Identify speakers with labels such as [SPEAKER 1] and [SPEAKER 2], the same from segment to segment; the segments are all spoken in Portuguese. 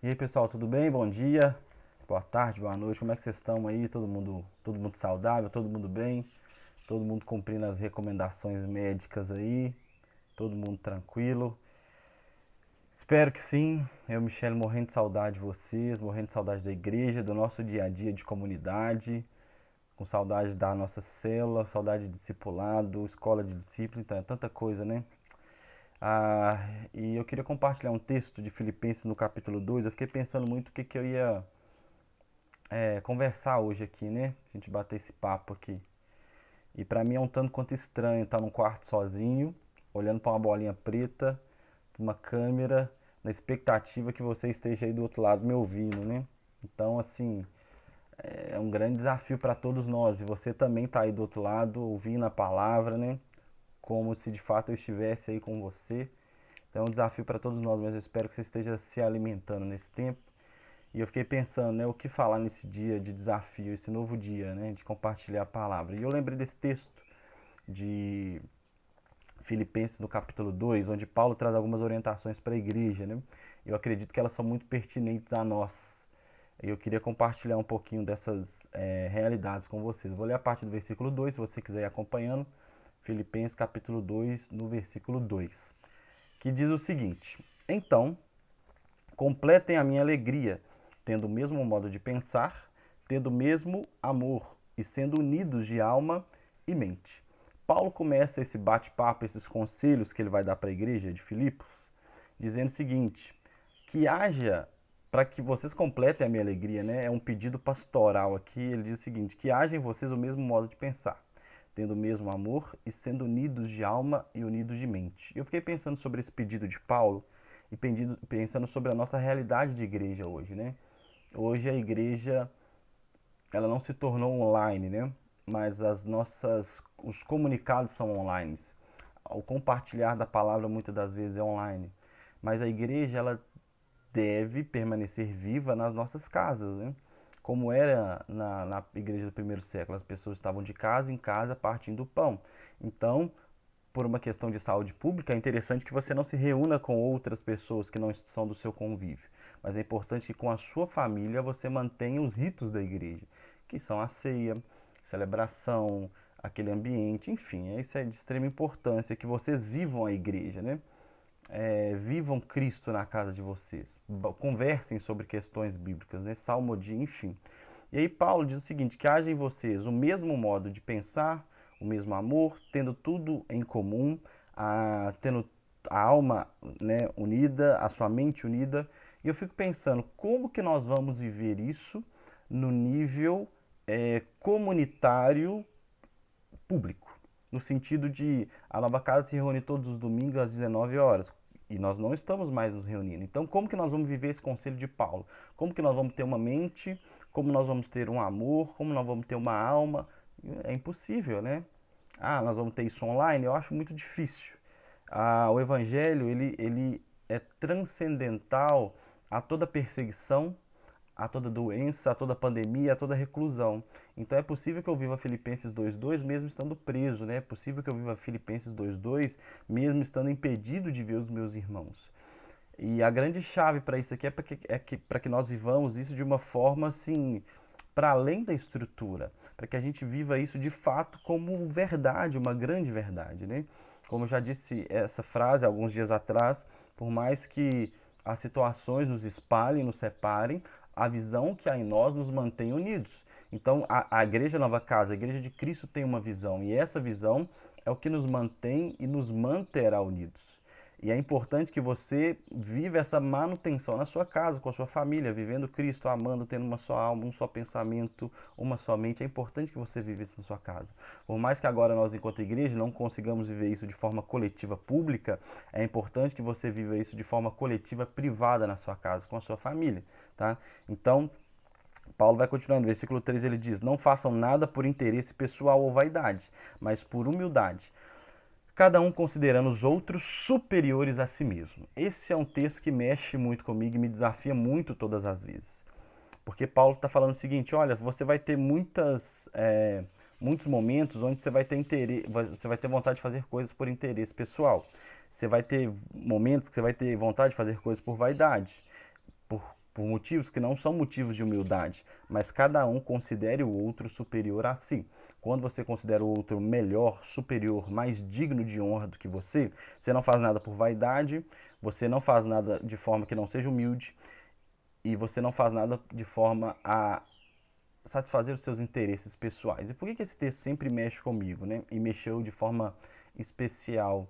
[SPEAKER 1] E aí, pessoal, tudo bem? Bom dia, boa tarde, boa noite. Como é que vocês estão aí? Todo mundo saudável, todo mundo bem? Todo mundo cumprindo as recomendações médicas aí? Todo mundo tranquilo? Espero que sim. Eu, Michele, morrendo de saudade de vocês, morrendo de saudade da igreja, do nosso dia a dia de comunidade, com saudade da nossa célula, saudade de discipulado, escola de discípulos, então é tanta coisa, né? Ah, e eu queria compartilhar um texto de Filipenses no capítulo 2. Eu fiquei pensando muito o que, que eu ia conversar hoje aqui, né? A gente bater esse papo aqui. E pra mim é um tanto quanto estranho estar num quarto sozinho, olhando pra uma bolinha preta, pra uma câmera, na expectativa que você esteja aí do outro lado me ouvindo, né? Então, assim, é um grande desafio para todos nós. E você também tá aí do outro lado, ouvindo a palavra, né? Como se de fato eu estivesse aí com você. Então é um desafio para todos nós, mas eu espero que você esteja se alimentando nesse tempo. E eu fiquei pensando, né, o que falar nesse dia de desafio, esse novo dia, né, de compartilhar a palavra. E eu lembrei desse texto de Filipenses no capítulo 2, onde Paulo traz algumas orientações para a igreja, né? Eu acredito que elas são muito pertinentes a nós. E eu queria compartilhar um pouquinho dessas realidades com vocês. Vou ler a partir do versículo 2, se você quiser ir acompanhando. Filipenses capítulo 2, no versículo 2, que diz o seguinte: Então, completem a minha alegria, tendo o mesmo modo de pensar, tendo o mesmo amor e sendo unidos de alma e mente. Paulo começa esse bate-papo, esses conselhos que ele vai dar para a igreja de Filipos, dizendo o seguinte: que haja, para que vocês completem a minha alegria, né? É um pedido pastoral aqui. Ele diz o seguinte: que haja em vocês o mesmo modo de pensar, tendo o mesmo amor e sendo unidos de alma e unidos de mente. Eu fiquei pensando sobre esse pedido de Paulo e pensando sobre a nossa realidade de igreja hoje, né? Hoje a igreja, ela não se tornou online, né? Mas os comunicados são online. O compartilhar da palavra muitas das vezes é online. Mas a igreja, ela deve permanecer viva nas nossas casas, né? Como era na igreja do primeiro século, as pessoas estavam de casa em casa partindo o pão. Então, por uma questão de saúde pública, é interessante que você não se reúna com outras pessoas que não são do seu convívio. Mas é importante que com a sua família você mantenha os ritos da igreja, que são a ceia, celebração, aquele ambiente, enfim, isso é de extrema importância, que vocês vivam a igreja, né? Vivam Cristo na casa de vocês, conversem sobre questões bíblicas, né? Salmodia, enfim. E aí Paulo diz o seguinte, que haja em vocês o mesmo modo de pensar, o mesmo amor, tendo tudo em comum, tendo a alma, né, unida, a sua mente unida. E eu fico pensando, como que nós vamos viver isso no nível comunitário público? No sentido de a Nova Casa se reúne todos os domingos às 19 horas. E nós não estamos mais nos reunindo. Então, como que nós vamos viver esse conselho de Paulo? Como que nós vamos ter uma mente? Como nós vamos ter um amor? Como nós vamos ter uma alma? É impossível, né? Ah, nós vamos ter isso online? Eu acho muito difícil. O evangelho, ele é transcendental a toda perseguição, a toda doença, a toda pandemia, a toda reclusão. Então é possível que eu viva Filipenses 2:2 mesmo estando preso, né? É possível que eu viva Filipenses 2:2 mesmo estando impedido de ver os meus irmãos. E a grande chave para isso aqui para que nós vivamos isso de uma forma assim, para além da estrutura, para que a gente viva isso de fato como verdade, uma grande verdade, né? Como eu já disse essa frase alguns dias atrás, por mais que as situações nos espalhem, nos separem, a visão que há em nós nos mantém unidos. Então, a Igreja Nova Casa, a Igreja de Cristo tem uma visão, e essa visão é o que nos mantém e nos manterá unidos. E é importante que você viva essa manutenção na sua casa, com a sua família, vivendo Cristo, amando, tendo uma só alma, um só pensamento, uma só mente. É importante que você viva isso na sua casa. Por mais que agora nós, enquanto igreja, não consigamos viver isso de forma coletiva pública, é importante que você viva isso de forma coletiva privada na sua casa, com a sua família. Tá? Então, Paulo vai continuando, no versículo 3 ele diz: Não façam nada por interesse pessoal ou vaidade, mas por humildade, cada um considerando os outros superiores a si mesmo. Esse é um texto que mexe muito comigo e me desafia muito todas as vezes. Porque Paulo está falando o seguinte: olha, você vai ter muitos momentos onde você vai ter vontade de fazer coisas por interesse pessoal. Você vai ter momentos que você vai ter vontade de fazer coisas por vaidade, por, por motivos que não são motivos de humildade, mas cada um considere o outro superior a si. Quando você considera o outro melhor, superior, mais digno de honra do que você não faz nada por vaidade, você não faz nada de forma que não seja humilde e você não faz nada de forma a satisfazer os seus interesses pessoais. E por que esse texto sempre mexe comigo, né? E mexeu de forma especial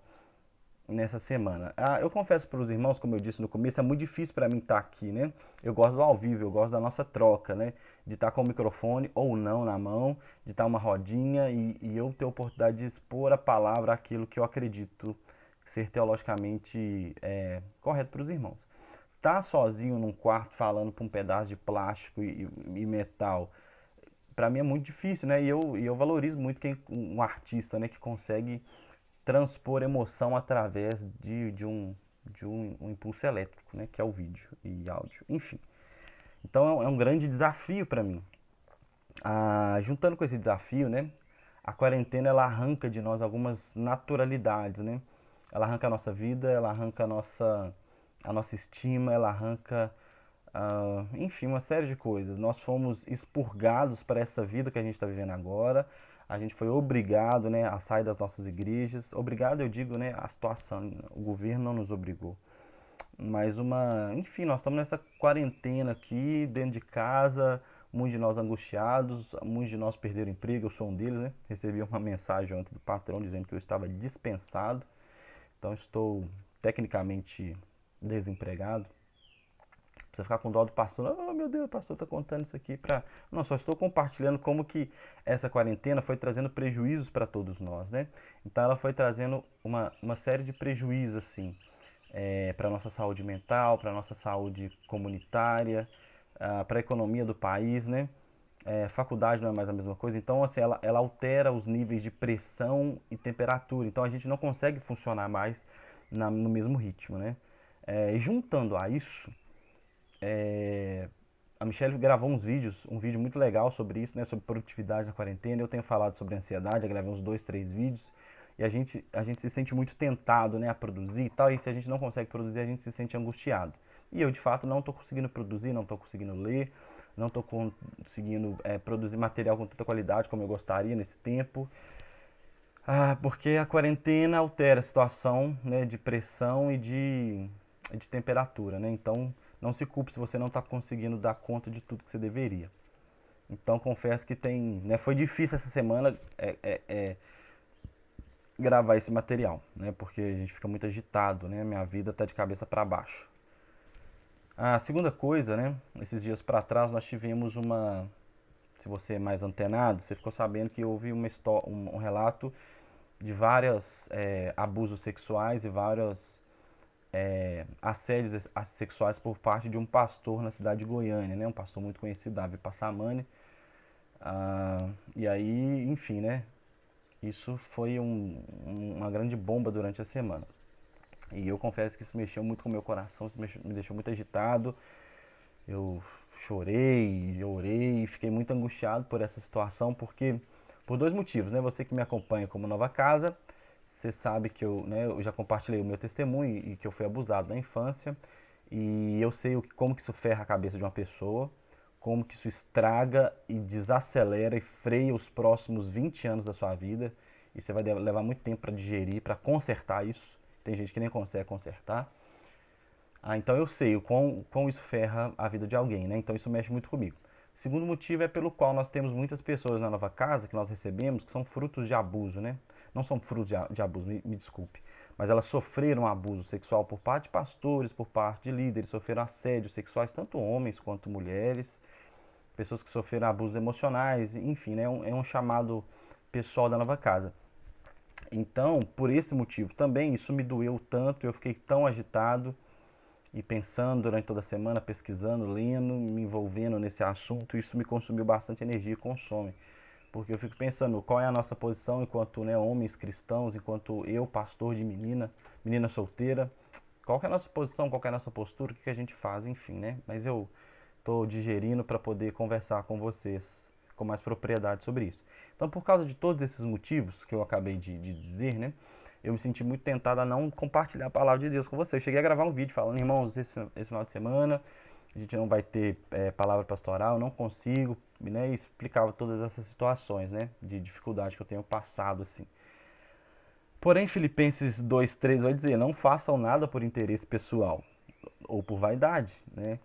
[SPEAKER 1] nessa semana. Eu confesso para os irmãos, como eu disse no começo, é muito difícil para mim estar aqui, né? Eu gosto do ao vivo, eu gosto da nossa troca, né? De estar com o microfone ou não na mão, de estar uma rodinha e eu ter a oportunidade de expor a palavra, aquilo que eu acredito ser teologicamente correto para os irmãos. Estar sozinho num quarto falando para um pedaço de plástico e metal, para mim é muito difícil, né? E eu valorizo muito um artista, né, que consegue transpor emoção através de um impulso elétrico, né, que é o vídeo e áudio, enfim. Então é um grande desafio para mim. Juntando com esse desafio, né, a quarentena ela arranca de nós algumas naturalidades, né? Ela arranca a nossa vida, ela arranca a nossa estima, ela arranca, enfim, uma série de coisas. Nós fomos expurgados para essa vida que a gente está vivendo agora. A gente foi obrigado, né, a sair das nossas igrejas. Obrigado, eu digo, né, a situação, o governo não nos obrigou. Mas enfim, nós estamos nessa quarentena aqui, dentro de casa, muitos de nós angustiados, muitos de nós perderam emprego, eu sou um deles, né? Recebi uma mensagem ontem do patrão dizendo que eu estava dispensado, então estou tecnicamente desempregado. Precisa ficar com dó do pastor. Oh, meu Deus, o pastor está contando isso aqui para... Não, só estou compartilhando como que essa quarentena foi trazendo prejuízos para todos nós, né? Então ela foi trazendo uma série de prejuízos, assim, para a nossa saúde mental, para a nossa saúde comunitária, para a economia do país, né? Faculdade não é mais a mesma coisa. Então, assim, ela altera os níveis de pressão e temperatura. Então a gente não consegue funcionar mais no mesmo ritmo, né? Juntando a isso, a Michelle gravou um vídeo muito legal sobre isso, né, sobre produtividade na quarentena. Eu tenho falado sobre ansiedade, eu gravei uns 2, 3 vídeos. E a gente se sente muito tentado, né, a produzir e tal. E se a gente não consegue produzir, a gente se sente angustiado. E eu, de fato, não estou conseguindo produzir, não estou conseguindo ler, não estou conseguindo produzir material com tanta qualidade como eu gostaria nesse tempo. Porque a quarentena altera a situação, né, de pressão e de temperatura, né? Então, não se culpe se você não está conseguindo dar conta de tudo que você deveria. Então, confesso que foi difícil essa semana gravar esse material, né? Porque a gente fica muito agitado, né? Minha vida tá de cabeça para baixo. A segunda coisa, né? Esses dias para trás nós tivemos se você é mais antenado, você ficou sabendo que houve um relato de vários abusos sexuais e vários assédios sexuais por parte de um pastor na cidade de Goiânia, né? Um pastor muito conhecido, Davi Passamani. E aí, enfim, né? Isso foi uma grande bomba durante a semana. E eu confesso que isso mexeu muito com o meu coração, isso me deixou muito agitado. Eu chorei, orei e fiquei muito angustiado por essa situação, porque por 2 motivos, né? Você que me acompanha como Nova Casa, você sabe que eu já compartilhei o meu testemunho e que eu fui abusado na infância. E eu sei como que isso ferra a cabeça de uma pessoa, como que isso estraga e desacelera e freia os próximos 20 anos da sua vida. E você vai levar muito tempo para digerir, para consertar isso. Tem gente que nem consegue consertar. Então eu sei o quão isso ferra a vida de alguém, né? Então isso mexe muito comigo. Segundo motivo é pelo qual nós temos muitas pessoas na nova casa que nós recebemos que são frutos de abuso, né? Não são frutos de abuso, me desculpe. Mas elas sofreram abuso sexual por parte de pastores, por parte de líderes, sofreram assédios sexuais, tanto homens quanto mulheres, pessoas que sofreram abusos emocionais, enfim, né? É um chamado pessoal da nova casa. Então, por esse motivo também, isso me doeu tanto, eu fiquei tão agitado e pensando durante toda a semana, pesquisando, lendo, me envolvendo nesse assunto. Isso me consumiu bastante energia e consome. Porque eu fico pensando qual é a nossa posição enquanto, né, homens cristãos, enquanto eu, pastor de menina solteira. Qual que é a nossa posição, qual que é a nossa postura, o que a gente faz, enfim, né? Mas eu estou digerindo para poder conversar com vocês com mais propriedade sobre isso. Então, por causa de todos esses motivos que eu acabei de dizer, né? Eu me senti muito tentado a não compartilhar a palavra de Deus com vocês. Eu cheguei a gravar um vídeo falando, irmãos, esse final de semana a gente não vai ter palavra pastoral, eu não consigo, né? E explicava todas essas situações, né? De dificuldade que eu tenho passado, assim. Porém, Filipenses 2:3 vai dizer, não façam nada por interesse pessoal ou por vaidade, né?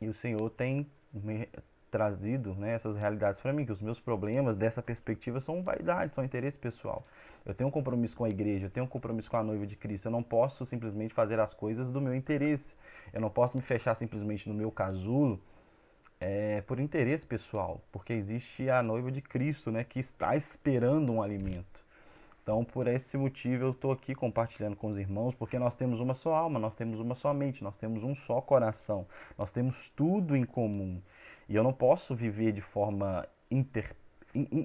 [SPEAKER 1] E o Senhor tem me trazido, né, essas realidades para mim, que os meus problemas dessa perspectiva são vaidade, são interesse pessoal. Eu tenho um compromisso com a igreja, eu tenho um compromisso com a noiva de Cristo. Eu não posso simplesmente fazer as coisas do meu interesse. Eu não posso me fechar simplesmente no meu casulo por interesse pessoal, porque existe a noiva de Cristo, né, que está esperando um alimento. Então, por esse motivo, eu estou aqui compartilhando com os irmãos, porque nós temos uma só alma, nós temos uma só mente, nós temos um só coração, nós temos tudo em comum. E eu não posso viver de forma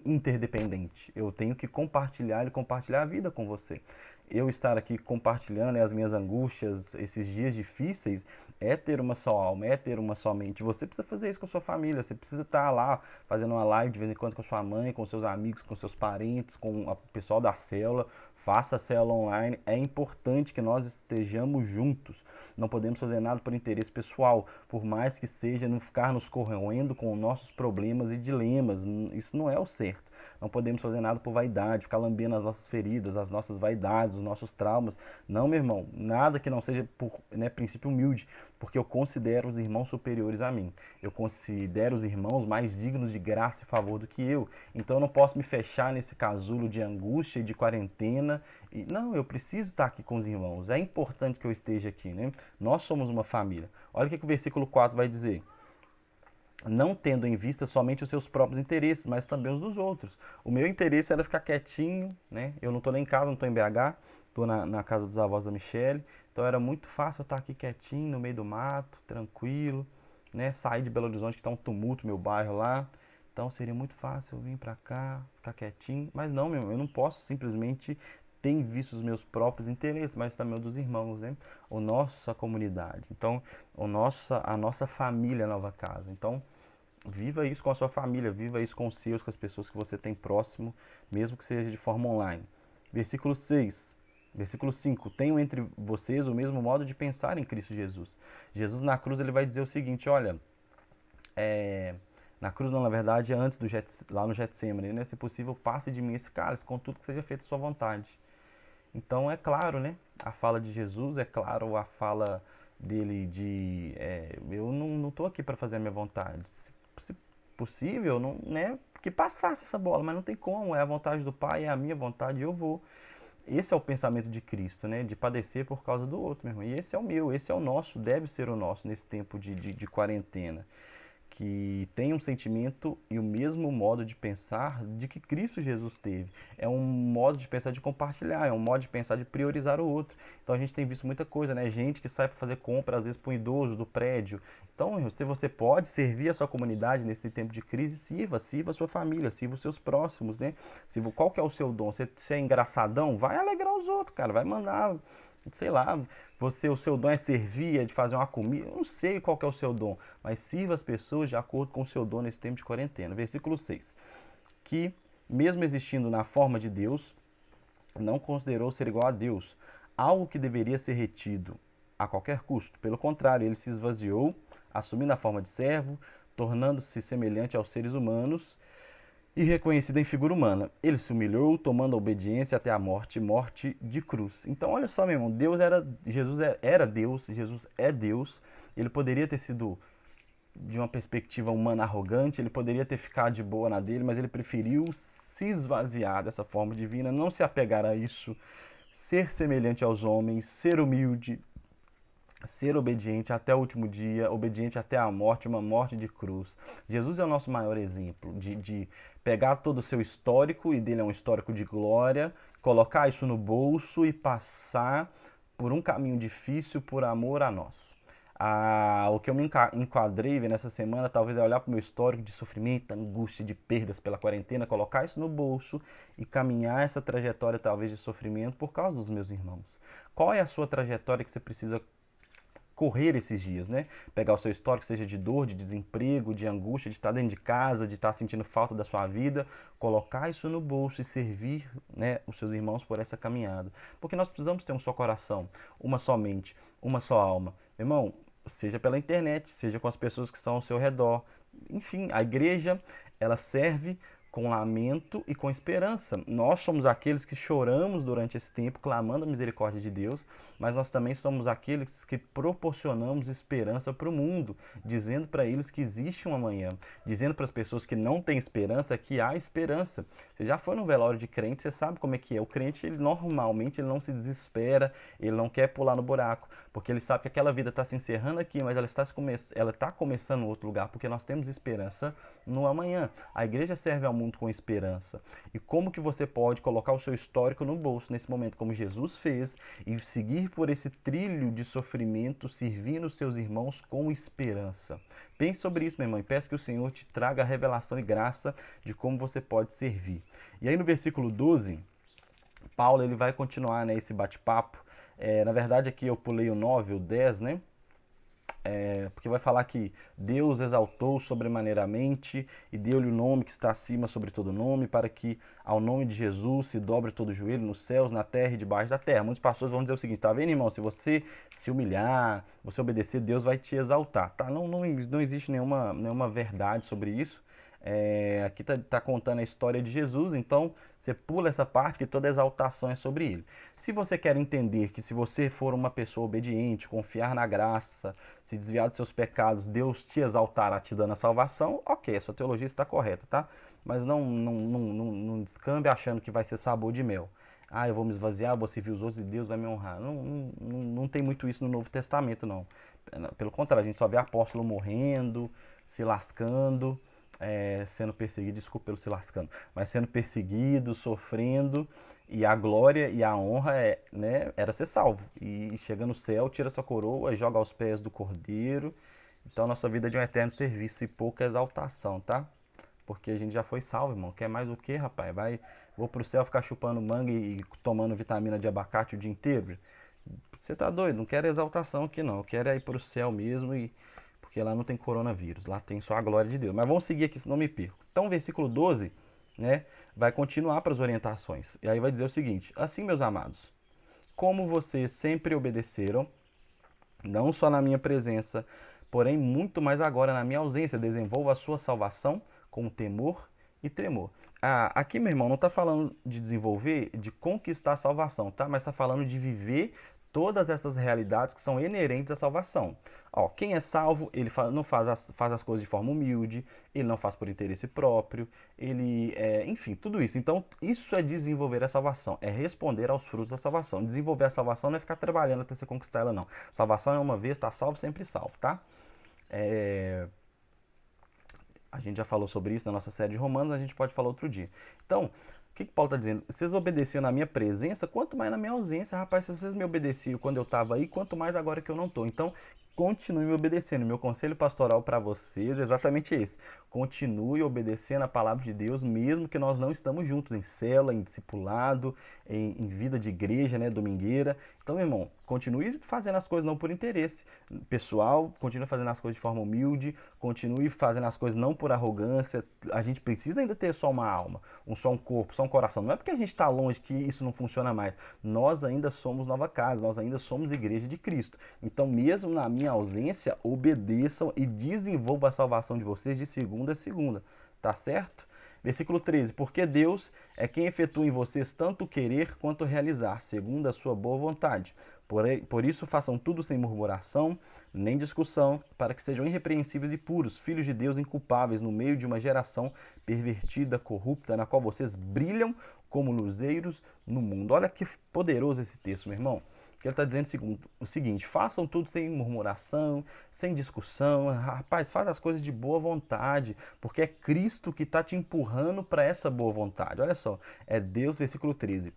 [SPEAKER 1] interdependente. Eu tenho que compartilhar e compartilhar a vida com você. Eu estar aqui compartilhando, né, as minhas angústias, esses dias difíceis, é ter uma só alma, é ter uma só mente. Você precisa fazer isso com a sua família, você precisa estar lá fazendo uma live de vez em quando com a sua mãe, com seus amigos, com seus parentes, com o pessoal da célula. Faça a célula online. É importante que nós estejamos juntos. Não podemos fazer nada por interesse pessoal, por mais que seja não ficar nos corroendo com nossos problemas e dilemas. Isso não é o certo. Não podemos fazer nada por vaidade, ficar lambendo as nossas feridas, as nossas vaidades, os nossos traumas. Não, meu irmão, nada que não seja por, né, princípio humilde, porque eu considero os irmãos superiores a mim. Eu considero os irmãos mais dignos de graça e favor do que eu. Então eu não posso me fechar nesse casulo de angústia e de quarentena. E, não, eu preciso estar aqui com os irmãos. É importante que eu esteja aqui, né? Nós somos uma família. Olha o que o versículo 4 vai dizer: não tendo em vista somente os seus próprios interesses, mas também os dos outros. O meu interesse era ficar quietinho, né? Eu não estou nem em casa, não estou em BH, estou na casa dos avós da Michelle, então era muito fácil eu estar aqui quietinho, no meio do mato, tranquilo, né? Sair de Belo Horizonte, que está um tumulto, meu bairro lá, então seria muito fácil eu vir para cá, ficar quietinho, mas não, meu, eu não posso simplesmente ter em vista os meus próprios interesses, mas também os dos irmãos, né? A nossa comunidade, então a nossa família Nova Casa. Então, viva isso com a sua família, viva isso com os seus, com as pessoas que você tem próximo, mesmo que seja de forma online. Versículo 6. Versículo 5. Tenham entre vocês o mesmo modo de pensar em Cristo Jesus. Jesus na cruz ele vai dizer o seguinte, olha, na cruz não, na verdade, é antes do lá no Getsemane, né? Se possível, passe de mim esse cálice, contudo que seja feita a sua vontade. Então é claro, né? A fala de Jesus, é claro a fala dele de eu não estou aqui para fazer a minha vontade. Se possível, não, né? Que passasse essa bola, mas não tem como. É a vontade do Pai, é a minha vontade, eu vou. Esse é o pensamento de Cristo, né? De padecer por causa do outro, meu irmão. E esse é o meu, esse é o nosso, deve ser o nosso nesse tempo de quarentena, que tem um sentimento e o mesmo modo de pensar de que Cristo Jesus teve. É um modo de pensar de compartilhar, é um modo de pensar de priorizar o outro. Então a gente tem visto muita coisa, né? Gente que sai para fazer compra, às vezes para um idoso do prédio. Então, se você pode servir a sua comunidade nesse tempo de crise, sirva a sua família, sirva os seus próximos, né? Qual que é o seu dom? Você é engraçadão? Vai alegrar os outros, cara. Vai mandar, sei lá, o seu dom é servir, é de fazer uma comida. Eu não sei qual que é o seu dom, mas sirva as pessoas de acordo com o seu dom nesse tempo de quarentena. Versículo 6. Que, mesmo existindo na forma de Deus, não considerou ser igual a Deus, algo que deveria ser retido a qualquer custo. Pelo contrário, ele se esvaziou, assumindo a forma de servo, tornando-se semelhante aos seres humanos e reconhecido em figura humana. Ele se humilhou, tomando a obediência até a morte, morte de cruz. Então, olha só, meu irmão, Jesus era Deus, Jesus é Deus. Ele poderia ter sido de uma perspectiva humana arrogante, ele poderia ter ficado de boa na dele, mas ele preferiu se esvaziar dessa forma divina, não se apegar a isso, ser semelhante aos homens, ser humilde, ser obediente até o último dia, obediente até a morte, uma morte de cruz. Jesus é o nosso maior exemplo de pegar todo o seu histórico, e dele é um histórico de glória, colocar isso no bolso e passar por um caminho difícil por amor a nós. O que eu me enquadrei nessa semana talvez é olhar para o meu histórico de sofrimento, angústia, de perdas pela quarentena, colocar isso no bolso e caminhar essa trajetória talvez de sofrimento por causa dos meus irmãos. Qual é a sua trajetória que você precisa correr esses dias, né? Pegar o seu histórico, seja de dor, de desemprego, de angústia, de estar dentro de casa, de estar sentindo falta da sua vida, colocar isso no bolso e servir, né, os seus irmãos por essa caminhada. Porque nós precisamos ter um só coração, uma só mente, uma só alma. Irmão, seja pela internet, seja com as pessoas que estão ao seu redor. Enfim, a igreja, ela serve com lamento e com esperança. Nós somos aqueles que choramos durante esse tempo, clamando a misericórdia de Deus, mas nós também somos aqueles que proporcionamos esperança para o mundo, dizendo para eles que existe um amanhã, dizendo para as pessoas que não têm esperança que há esperança. Você já foi num velório de crente, você sabe como é que é. O crente, ele normalmente ele não se desespera, ele não quer pular no buraco, porque ele sabe que aquela vida está se encerrando aqui, mas ela está começando em outro lugar, porque nós temos esperança no amanhã. A igreja serve ao mundo com esperança. E como que você pode colocar o seu histórico no bolso nesse momento, como Jesus fez, e seguir por esse trilho de sofrimento, servindo os seus irmãos com esperança? Pense sobre isso, meu irmão, e peço que o Senhor te traga a revelação e graça de como você pode servir. E aí no versículo 12, Paulo ele vai continuar, né, esse bate-papo. Na verdade aqui eu pulei o 9, o 10, né? Porque vai falar que Deus exaltou sobremaneiramente e deu-lhe o nome que está acima sobre todo nome, para que ao nome de Jesus se dobre todo o joelho nos céus, na terra e debaixo da terra. Muitos pastores vão dizer o seguinte: tá vendo, irmão? Se você se humilhar, você obedecer, Deus vai te exaltar, tá? Não existe nenhuma verdade sobre isso. Aqui tá contando a história de Jesus, então você pula essa parte que toda exaltação é sobre ele. Se você quer entender que se você for uma pessoa obediente, confiar na graça, se desviar dos seus pecados, Deus te exaltará te dando a salvação, ok, a sua teologia está correta, tá? Mas não descambe achando que vai ser sabor de mel. Ah, eu vou me esvaziar, vou servir os outros e Deus vai me honrar. Não tem muito isso no Novo Testamento, não. Pelo contrário, a gente só vê apóstolo morrendo, se lascando, sendo perseguido, desculpa pelo se lascando, mas sendo perseguido, sofrendo, e a glória e a honra né, era ser salvo. E chega no céu, tira sua coroa e joga aos pés do Cordeiro. Então a nossa vida é de um eterno serviço e pouca exaltação, tá? Porque a gente já foi salvo, irmão. Quer mais o que, rapaz? Vou pro céu ficar chupando manga e tomando vitamina de abacate o dia inteiro? Você tá doido? Não quero exaltação aqui não. Eu quero ir pro céu mesmo, porque lá não tem coronavírus. Lá tem só a glória de Deus. Mas vamos seguir aqui, senão me perco. Então, versículo 12, né, vai continuar para as orientações. E aí vai dizer o seguinte: assim, meus amados, como vocês sempre obedeceram, não só na minha presença, porém muito mais agora na minha ausência, desenvolva a sua salvação com temor e tremor. Aqui, meu irmão, não está falando de desenvolver, de conquistar a salvação, tá? Mas está falando de viver todas essas realidades que são inerentes à salvação. Ó, quem é salvo, ele não faz as coisas de forma humilde, ele não faz por interesse próprio, enfim, tudo isso. Então, isso é desenvolver a salvação, é responder aos frutos da salvação. Desenvolver a salvação não é ficar trabalhando até você conquistar ela, não. Salvação é uma vez, tá salvo, sempre salvo, tá? A gente já falou sobre isso na nossa série de Romanos, a gente pode falar outro dia. Então, o que Paulo está dizendo? Vocês obedeciam na minha presença, quanto mais na minha ausência. Rapaz, se vocês me obedeciam quando eu estava aí, quanto mais agora que eu não estou. Então, continue me obedecendo. Meu conselho pastoral para vocês é exatamente esse. Continue obedecendo a palavra de Deus, mesmo que nós não estamos juntos em célula, em discipulado, em vida de igreja, né, domingueira. Então, meu irmão, continue fazendo as coisas não por interesse pessoal, continue fazendo as coisas de forma humilde, continue fazendo as coisas não por arrogância. A gente precisa ainda ter só uma alma, só um corpo, só um coração. Não é porque a gente está longe que isso não funciona mais. Nós ainda somos nova casa, nós ainda somos igreja de Cristo. Então, mesmo na minha ausência, obedeçam e desenvolvam a salvação de vocês de segunda a segunda. Tá certo? Versículo 13: porque Deus é quem efetua em vocês tanto querer quanto realizar, segundo a sua boa vontade. Por isso façam tudo sem murmuração, nem discussão, para que sejam irrepreensíveis e puros, filhos de Deus inculpáveis no meio de uma geração pervertida, corrupta, na qual vocês brilham como luzeiros no mundo. Olha que poderoso esse texto, meu irmão. Que ele está dizendo o seguinte: façam tudo sem murmuração, sem discussão. Rapaz, faz as coisas de boa vontade, porque é Cristo que está te empurrando para essa boa vontade. Olha só, é Deus, versículo 13.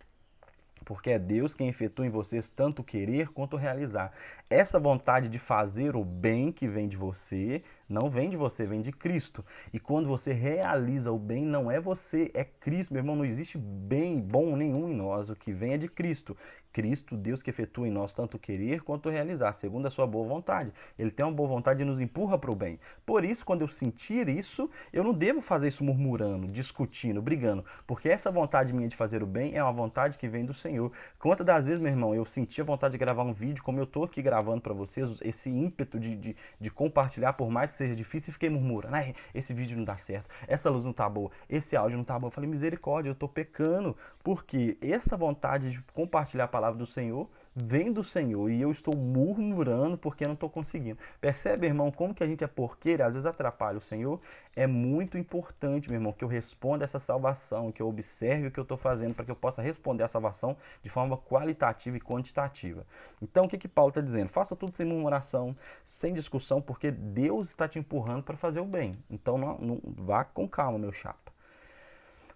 [SPEAKER 1] Porque é Deus quem efetua em vocês tanto querer quanto realizar. Essa vontade de fazer o bem que vem de você, não vem de você, vem de Cristo. E quando você realiza o bem, não é você, é Cristo. Meu irmão, não existe bem bom nenhum em nós. O que vem é de Cristo. Cristo, Deus que efetua em nós tanto o querer quanto o realizar, segundo a sua boa vontade. Ele tem uma boa vontade e nos empurra para o bem. Por isso, quando eu sentir isso, eu não devo fazer isso murmurando, discutindo, brigando, porque essa vontade minha de fazer o bem é uma vontade que vem do Senhor. Quantas das vezes, meu irmão, eu senti a vontade de gravar um vídeo, como eu estou aqui gravando para vocês, esse ímpeto de compartilhar, por mais que seja difícil, e fiquei murmurando, esse vídeo não dá certo, essa luz não tá boa, esse áudio não tá bom. Eu falei, misericórdia, eu estou pecando, porque essa vontade de compartilhar a palavra do Senhor vem do Senhor e eu estou murmurando porque não estou conseguindo. Percebe, irmão, como que a gente é porqueiro, às vezes atrapalha o Senhor? É muito importante, meu irmão, que eu responda essa salvação, que eu observe o que eu estou fazendo para que eu possa responder a salvação de forma qualitativa e quantitativa. Então, o que Paulo está dizendo? Faça tudo sem murmuração, sem discussão, porque Deus está te empurrando para fazer o bem. Então, não vá com calma, meu chapa,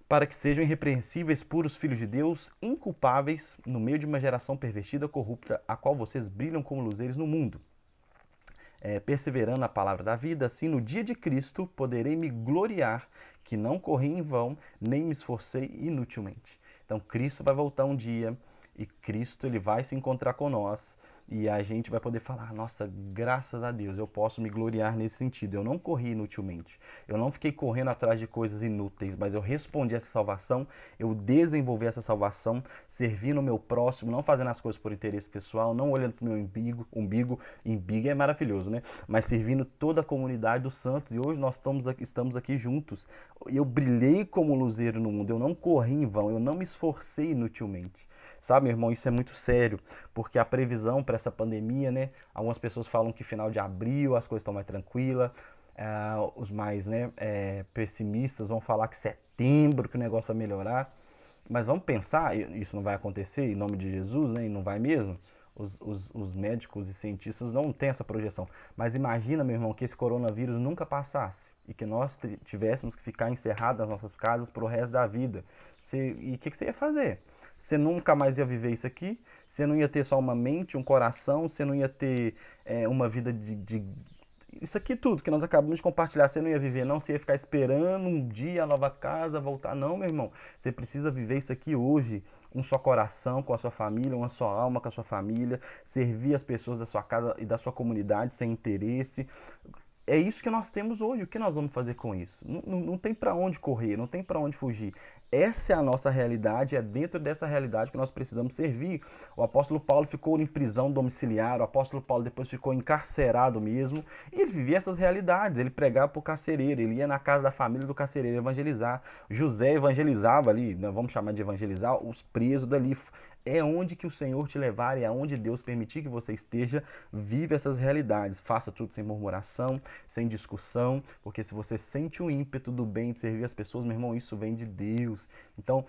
[SPEAKER 1] para que sejam irrepreensíveis, puros filhos de Deus, inculpáveis no meio de uma geração pervertida, corrupta, a qual vocês brilham como luzeiros no mundo. Perseverando na palavra da vida, assim no dia de Cristo poderei me gloriar, que não corri em vão, nem me esforcei inutilmente. Então Cristo vai voltar um dia e Cristo ele vai se encontrar com nós. E a gente vai poder falar, nossa, graças a Deus, eu posso me gloriar nesse sentido. Eu não corri inutilmente. Eu não fiquei correndo atrás de coisas inúteis, mas eu respondi essa salvação, eu desenvolvi essa salvação, servindo o meu próximo, não fazendo as coisas por interesse pessoal, não olhando para o meu umbigo é maravilhoso, né? Mas servindo toda a comunidade dos santos. E hoje nós estamos aqui juntos. Eu brilhei como luzeiro no mundo, eu não corri em vão, eu não me esforcei inutilmente. Sabe, meu irmão, isso é muito sério, porque a previsão para essa pandemia, né? Algumas pessoas falam que final de abril as coisas estão mais tranquilas, os mais pessimistas vão falar que setembro que o negócio vai melhorar. Mas vamos pensar, isso não vai acontecer em nome de Jesus, né? E não vai mesmo. Os médicos e cientistas não têm essa projeção. Mas imagina, meu irmão, que esse coronavírus nunca passasse e que nós tivéssemos que ficar encerrados nas nossas casas pro resto da vida. E o que você ia fazer? Você nunca mais ia viver isso aqui, você não ia ter só uma mente, um coração, você não ia ter uma vida isso aqui tudo que nós acabamos de compartilhar, você não ia viver não, você ia ficar esperando um dia a nova casa voltar. Não, meu irmão, você precisa viver isso aqui hoje, um só coração com a sua família, uma só alma com a sua família, servir as pessoas da sua casa e da sua comunidade sem interesse. É isso que nós temos hoje. O que nós vamos fazer com isso? Não tem para onde correr, não tem para onde fugir. Essa é a nossa realidade, é dentro dessa realidade que nós precisamos servir. O apóstolo Paulo ficou em prisão domiciliar, o apóstolo Paulo depois ficou encarcerado mesmo, e ele vivia essas realidades. Ele pregava para o carcereiro, ele ia na casa da família do carcereiro evangelizar. José evangelizava ali, vamos chamar de evangelizar, os presos dali. É onde que o Senhor te levar e é onde Deus permitir que você esteja, vive essas realidades. Faça tudo sem murmuração, sem discussão, porque se você sente o ímpeto do bem de servir as pessoas, meu irmão, isso vem de Deus. Então,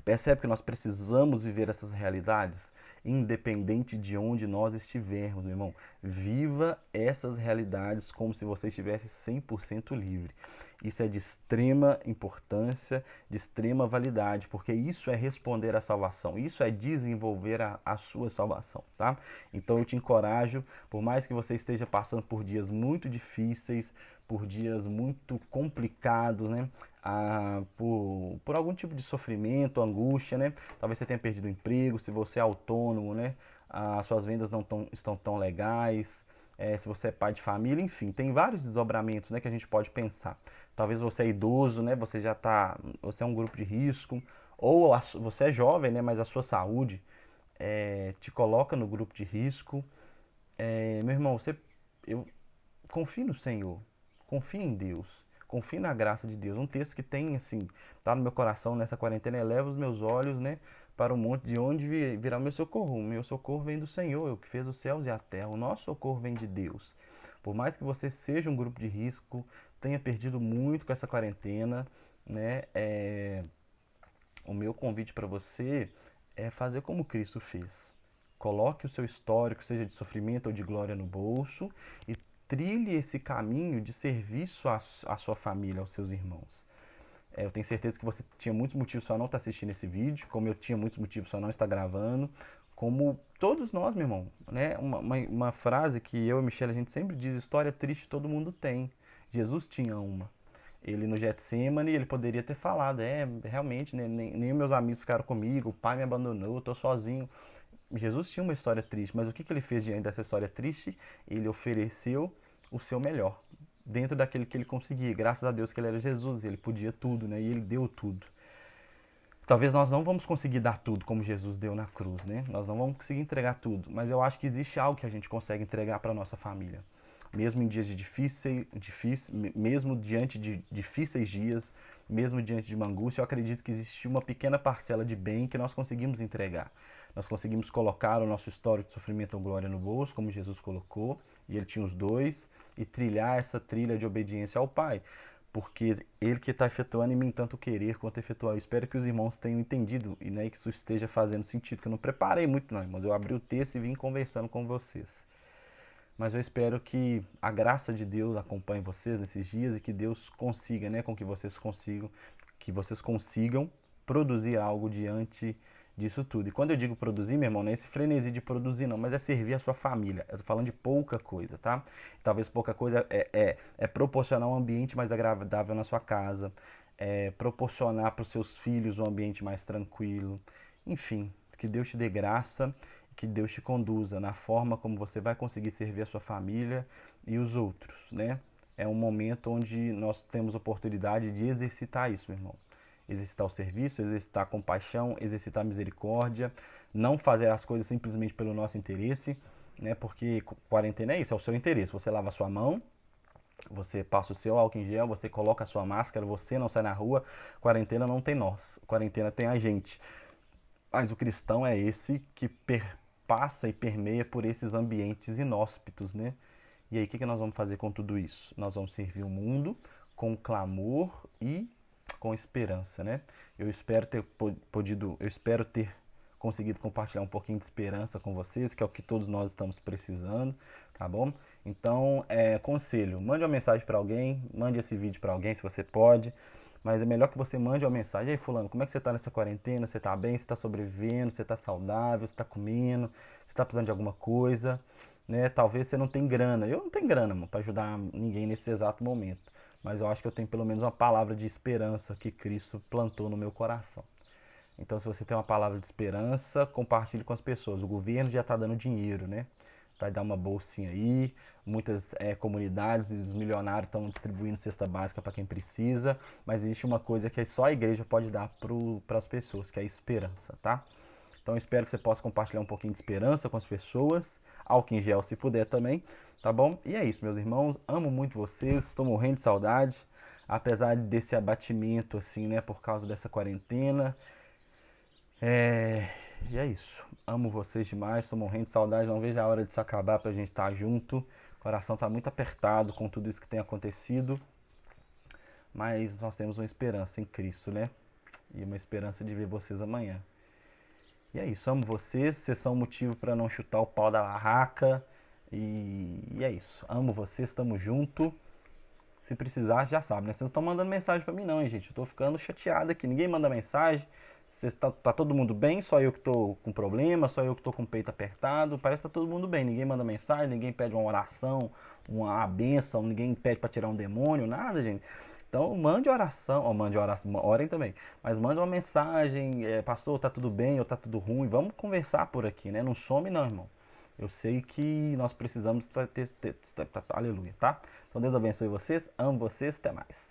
[SPEAKER 1] percebe que nós precisamos viver essas realidades, independente de onde nós estivermos, meu irmão. Viva essas realidades como se você estivesse 100% livre. Isso é de extrema importância, de extrema validade, porque isso é responder à salvação, isso é desenvolver a sua salvação, tá? Então eu te encorajo, por mais que você esteja passando por dias muito difíceis, por dias muito complicados, né? Por algum tipo de sofrimento, angústia, né? Talvez você tenha perdido o emprego, se você é autônomo, né? As suas vendas não estão tão legais, se você é pai de família, enfim, tem vários desdobramentos, né, que a gente pode pensar. Talvez você é idoso, né? Você é um grupo de risco, ou você é jovem, né? Mas a sua saúde te coloca no grupo de risco. Meu irmão, eu confie no Senhor, confie em Deus, confie na graça de Deus. Um texto que tem assim, tá no meu coração nessa quarentena: eleva os meus olhos, né, para o monte de onde virá o meu socorro. O meu socorro vem do Senhor, o que fez os céus e a terra. O nosso socorro vem de Deus. Por mais que você seja um grupo de risco, tenha perdido muito com essa quarentena, né, o meu convite para você é fazer como Cristo fez. Coloque o seu histórico, seja de sofrimento ou de glória, no bolso e trilhe esse caminho de serviço à sua família, aos seus irmãos. Eu tenho certeza que você tinha muitos motivos para não estar assistindo esse vídeo, como eu tinha muitos motivos para não estar gravando, como todos nós, meu irmão, né? Uma frase que eu e Michelle a gente sempre diz: história triste todo mundo tem. Jesus tinha uma. Ele no Getsemane, ele poderia ter falado, realmente, né, nem meus amigos ficaram comigo, o pai me abandonou, eu tô sozinho. Jesus tinha uma história triste, mas o que ele fez diante dessa história triste? Ele ofereceu o seu melhor, dentro daquele que ele conseguia. Graças a Deus que ele era Jesus, ele podia tudo, né? E ele deu tudo. Talvez nós não vamos conseguir dar tudo como Jesus deu na cruz, né? Nós não vamos conseguir entregar tudo, mas eu acho que existe algo que a gente consegue entregar para nossa família. Mesmo em dias de mesmo diante de difíceis dias, mesmo diante de uma angústia, eu acredito que existe uma pequena parcela de bem que nós conseguimos entregar. Nós conseguimos colocar o nosso histórico de sofrimento ou glória no bolso, como Jesus colocou, e ele tinha os dois, e trilhar essa trilha de obediência ao Pai, porque ele que está efetuando em mim tanto querer quanto efetuar. Eu espero que os irmãos tenham entendido e, né, que isso esteja fazendo sentido, que eu não preparei muito não, irmãos. Eu abri o texto e vim conversando com vocês. Mas eu espero que a graça de Deus acompanhe vocês nesses dias e que Deus consiga, né, com que vocês consigam produzir algo diante disso tudo. E quando eu digo produzir, meu irmão, não é esse frenesi de produzir não, mas é servir a sua família. Eu tô falando de pouca coisa, tá? Talvez pouca coisa é proporcionar um ambiente mais agradável na sua casa, proporcionar para os seus filhos um ambiente mais tranquilo. Enfim, que Deus te dê graça, que Deus te conduza na forma como você vai conseguir servir a sua família e os outros, né? É um momento onde nós temos oportunidade de exercitar isso, meu irmão. Exercitar o serviço, exercitar a compaixão, exercitar a misericórdia, não fazer as coisas simplesmente pelo nosso interesse, né? Porque quarentena é isso, é o seu interesse. Você lava a sua mão, você passa o seu álcool em gel, você coloca a sua máscara, você não sai na rua. Quarentena não tem nós, quarentena tem a gente. Mas o cristão é esse que perpassa e permeia por esses ambientes inóspitos, né? E aí, o que nós vamos fazer com tudo isso? Nós vamos servir o mundo com clamor e com esperança, né? Eu espero ter conseguido compartilhar um pouquinho de esperança com vocês, que é o que todos nós estamos precisando, tá bom? Então, conselho, mande uma mensagem para alguém, mande esse vídeo para alguém se você pode, mas é melhor que você mande uma mensagem. E aí, fulano, como é que você tá nessa quarentena? Você tá bem? Você tá sobrevivendo? Você tá saudável? Você tá comendo? Você tá precisando de alguma coisa? Né? Talvez você não tenha grana. Eu não tenho grana, mano, para ajudar ninguém nesse exato momento. Mas eu acho que eu tenho pelo menos uma palavra de esperança que Cristo plantou no meu coração. Então, se você tem uma palavra de esperança, compartilhe com as pessoas. O governo já está dando dinheiro, né? Vai dar uma bolsinha aí. Muitas comunidades e os milionários estão distribuindo cesta básica para quem precisa. Mas existe uma coisa que só a igreja pode dar para as pessoas, que é a esperança, tá? Então, eu espero que você possa compartilhar um pouquinho de esperança com as pessoas. Álcool em gel, se puder também, tá bom? E é isso, meus irmãos. Amo muito vocês. Estou morrendo de saudade. Apesar desse abatimento, assim, né? Por causa dessa quarentena. E é isso. Amo vocês demais, tô morrendo de saudade, não vejo a hora disso acabar pra gente estar junto. O coração tá muito apertado com tudo isso que tem acontecido, mas nós temos uma esperança em Cristo, né? E uma esperança de ver vocês amanhã. E é isso, amo vocês, vocês são motivo para não chutar o pau da barraca. E é isso, amo vocês, tamo junto. Se precisar, já sabe, né? Vocês não estão mandando mensagem pra mim não, hein, gente? Eu tô ficando chateado aqui, ninguém manda mensagem. Tá todo mundo bem, só eu que tô com problema, só eu que tô com o peito apertado. Parece que tá todo mundo bem, ninguém manda mensagem, ninguém pede uma oração, uma benção, ninguém pede pra tirar um demônio, nada, gente. Então mande oração, ó, mande oração, orem também, mas mande uma mensagem, pastor, tá tudo bem ou tá tudo ruim, vamos conversar por aqui, né? Não some não, irmão. Eu sei que nós precisamos aleluia, tá? Então Deus abençoe vocês, amo vocês, até mais.